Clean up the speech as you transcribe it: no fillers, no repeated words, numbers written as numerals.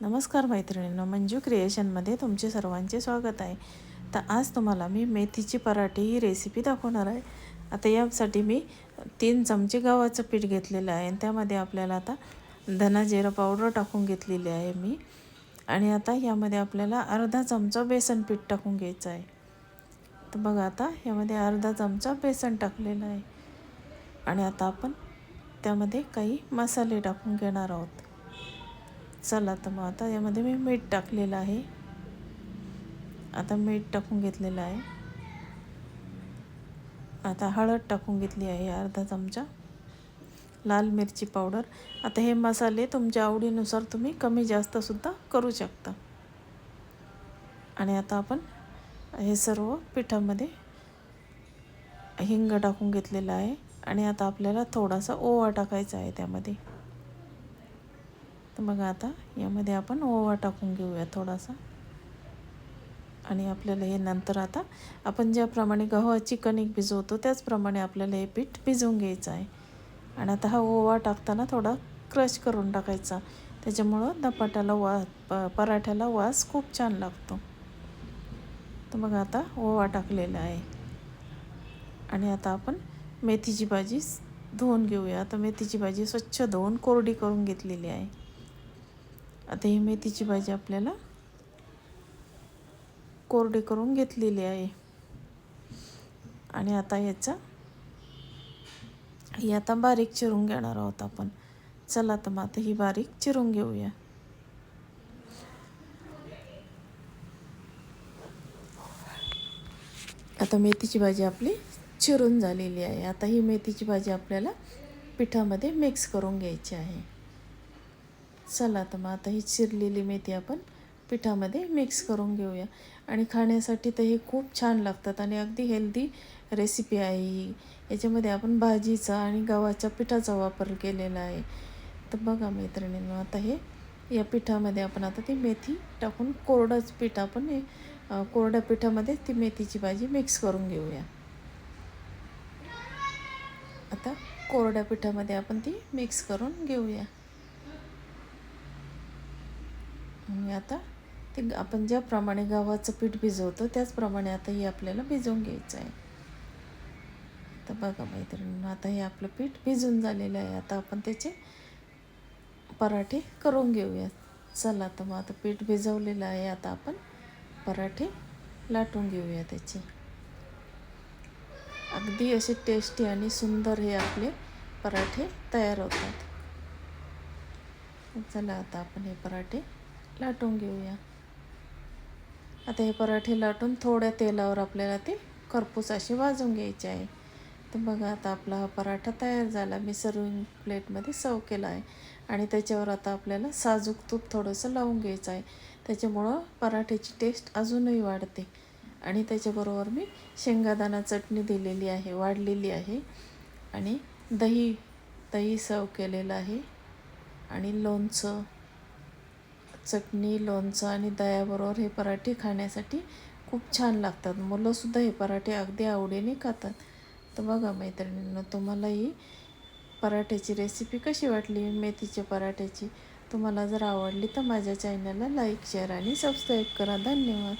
नमस्कार मैत्रिणींनो, मंजू क्रिएशनमध्ये तुमचे सर्वांचे स्वागत आहे. तर आज तुम्हाला मी मेथीची पराठे ही रेसिपी दाखवणार आहे. आता यासाठी मी 3 चमचे गव्हाचं पीठ घेतलेलं आहे आणि त्यामध्ये आपल्याला आता धना जिरं पावडर टाकून घेतलेली आहे मी. आणि आता यामध्ये आपल्याला अर्धा चमचा बेसन पीठ टाकून घ्यायचं आहे. तर बघा, आता यामध्ये अर्धा चमचा बेसन टाकलेलं आहे. आणि आता आपण त्यामध्ये काही मसाले टाकून घेणार आहोत. चला, तर मग आता यामध्ये मी मीठ टाकलेलं आहे. आता मीठ टाकून घेतलेलं आहे. आता हळद टाकून घेतली आहे अर्धा चमचा. लाल मिरची पावडर. आता हे मसाले तुमच्या आवडीनुसार तुम्ही कमी जास्तसुद्धा करू शकता. आणि आता आपण हे सर्व पिठामध्ये हिंग टाकून घेतलेलं आहे. आणि आता आपल्याला थोडासा ओवा टाकायचा आहे त्यामध्ये. तर बघा, आता यामध्ये आपण ओवा टाकून घेऊया थोडासा. आणि आपल्याला हे नंतर आता आपण ज्याप्रमाणे गव्हाची कणिक भिजवतो त्याचप्रमाणे आपल्याला हे पीठ भिजवून घ्यायचं आहे. आणि आता हा ओवा टाकताना थोडा क्रश करून टाकायचा, त्याच्यामुळं धपाट्याला पराठ्याला वास खूप छान लागतो. तर मग आता ओवा टाकलेला आहे. आणि आता आपण मेथीची भाजी धुवून घेऊया. आता मेथीची भाजी स्वच्छ धुवून कोरडी करून घेतलेली आहे. आता ही मेथीची भाजी आपल्याला कोरडी करून घेतलेली आहे. आणि आता ही आता बारीक चिरून घेणार आहोत आपण. चला, तर मग आता ही बारीक चिरून घेऊया. आता मेथीची भाजी आपली चिरून झालेली आहे. आता ही मेथीची भाजी आपल्याला पिठामध्ये मिक्स करून घ्यायची आहे. चला, तर मग आता ही चिरलेली मेथी आपण पिठामध्ये मिक्स करून घेऊया. आणि खाण्यासाठी तर हे खूप छान लागतात आणि अगदी हेल्दी रेसिपी आहे ही. याच्यामध्ये आपण भाजीचा आणि गव्हाच्या पिठाचा वापर केलेला आहे. तर बघा मैत्रिणींनो, आता हे या पिठामध्ये आपण आता ती मेथी टाकून कोरडंच पीठ आपण कोरड्या पिठामध्ये ती मेथीची भाजी मिक्स करून घेऊया. आता कोरड्या पिठामध्ये आपण ती मिक्स करून घेऊया. आणि आता ते आपण ज्याप्रमाणे गव्हाचं पीठ भिजवतो त्याचप्रमाणे आता हे आपल्याला भिजवून घ्यायचं आहे. तर बघा मैत्रिणींनो, आता हे आपलं पीठ भिजून झालेलं आहे. आता आपण त्याचे पराठे करून घेऊया. चला, तर मग आता पीठ भिजवलेलं आहे. आता आपण पराठे लाटून घेऊया त्याचे. अगदी असे टेस्टी आणि सुंदर हे आपले पराठे तयार होतात. चला, आता आपण हे पराठे लाटून घेऊया. आता हे पराठे लाटून थोड्या तेलावर आपल्याला ते खरपूस असे भाजून घ्यायचे आहे. तर बघा, आता आपला हा पराठा तयार झाला. मी सर्विंग प्लेटमध्ये सर्व केला आहे. आणि त्याच्यावर आता आपल्याला साजूक तूप थोडंसं लावून घ्यायचं आहे. त्याच्यामुळं पराठ्याची टेस्ट अजूनही वाढते. आणि त्याच्याबरोबर मी शेंगादाणा चटणी दिलेली आहे, वाढलेली आहे. आणि दही सर्व केलेलं आहे. आणि लोणचं, चटणी, लोणचं आणि दह्याबरोबर हे पराठे खाण्यासाठी खूप छान लागतात. मुलंसुद्धा हे पराठे अगदी आवडीने खातात. तर बघा मैत्रिणींनो, तुम्हाला ही पराठ्याची रेसिपी कशी वाटली, मेथीच्या पराठ्याची? तुम्हाला जर आवडली तर माझ्या चॅनलला लाईक, शेअर आणि सबस्क्राईब करा. धन्यवाद.